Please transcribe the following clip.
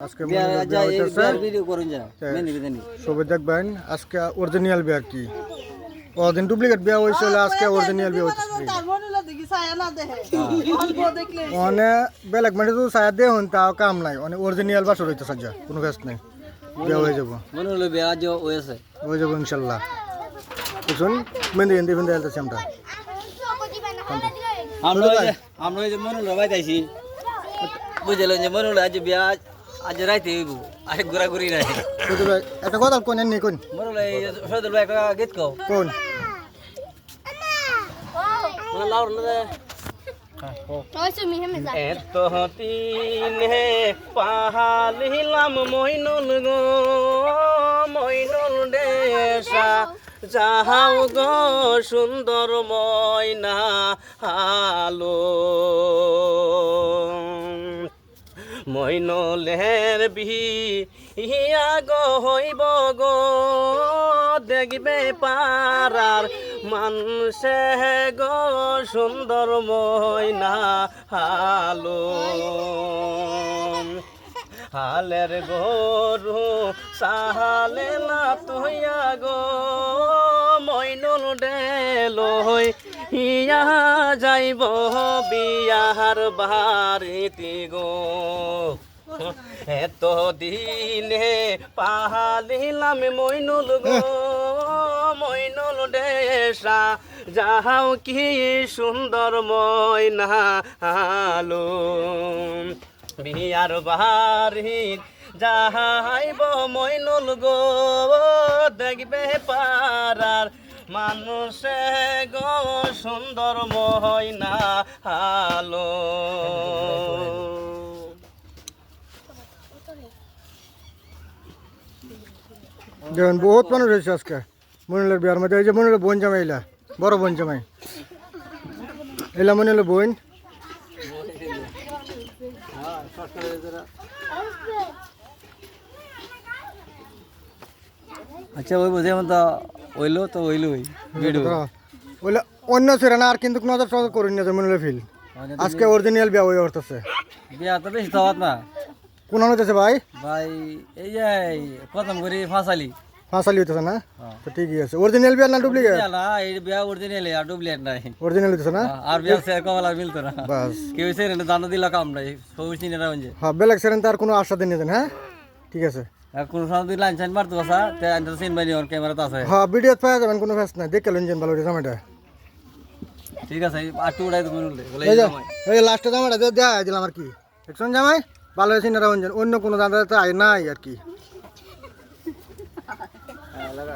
আজকে সবাই দেখবেন আজকে অরিজিনাল বিয়া কি ওদিন ডুপ্লিকেট বিয়া হয়েছিল আজকে অরিজিনাল বিয়া হচ্ছে মানে বেলেগ মানে তো ছায়া দিয়ে হন তাও কাম নাই মানে অরিজিনাল বাসর হইতে সাজা কোনো কাজ নাই বিয়া হয়ে যাবো হয়ে যাবো ইনশাল্লাহ বুঝুন মেহেন্দি হেন্দি ফেন্দি হেলতেছি আমরা ওই যে মনুল ভাই যাইছি বুঝলেন যে মনুল আজ বিয়া আজ রাইতে হইব আজ ঘোরাঘুরি নাই একটা কথা কোন এমনি কোন মনুল এই সদর ভাই একটা গীত কও কোন লাউর না এত তিনে পাহালিলাম মইনুল গো মইনুল দেশা যাহাও গো সুন্দর ময়না হালো মইনলের বিহিয়া গো হইব গো দেখবে পারার মানুষে গো সুন্দর ময়না হালো হালের গরু সাহালে না তুইয়া গো মইনুল ডেলই ইয়া যাইব বিয়ার বাড়িতে গো এত দিনে পাহালিলাম মইনুল গো মইনুল দেশা যাহাও কি সুন্দর ময়না হালো বিয়ার বাড়িত যাহাইব মইনুল গো দেখবে পারার মানুষে গো সুন্দর ময়না হালো দেখুন বহুত মানুষ হয়েছে আজকে মনিলের বিয়ার মধ্যে এই যে মনিলের বোন জামাই এলা বড় বোন জামাই এলা মনিলের বোন আচ্ছা ওই বোঝে তো ওইলো তো ওইলোই ওইলা অন্য ছিল না আর কিন্তু নজর টজর করিনি না মনিলের ফিল আজকে অরিজিনাল বিয়া হয়ে উঠতেছে বিয়া তো বেশি তো না কোন হইতেছে ভাই ভাই এই যে প্রথম করি ফাঁসালি ফাঁসালি হইতেছে না তো ঠিকই আছে অরিজিনাল বিয়া না ডুপ্লিকেট না এই বিয়া অরিজিনাল আর ডুপ্লিকেট নাই অরিজিনাল হইতেছে না আর বিয়া সে কমল আর মিলতো না বাস কেউ সে দানা দিল কাম নাই সবুজ নিয়ে রাখছে হ্যাঁ বেলেগ সেরেন তার কোনো আশা দিন হ্যাঁ ঠিক আছে কোন সময় তুই লাইন সাইন মারতো বাসা তে আন্দাজ সিন বানি ওর ক্যামেরাতে আছে হ্যাঁ ভিডিও পাওয়া যাবেন কোনো ফেস নাই দেখে লইন ভালো জামাটা ঠিক আছে আর টু উড়াই তো বলে এই লাস্টে জামাটা দেয়া দিলাম আর কি দেখছেন জামাই ভালো হয়েছে না অন্য কোনো দাদা নাই আর কি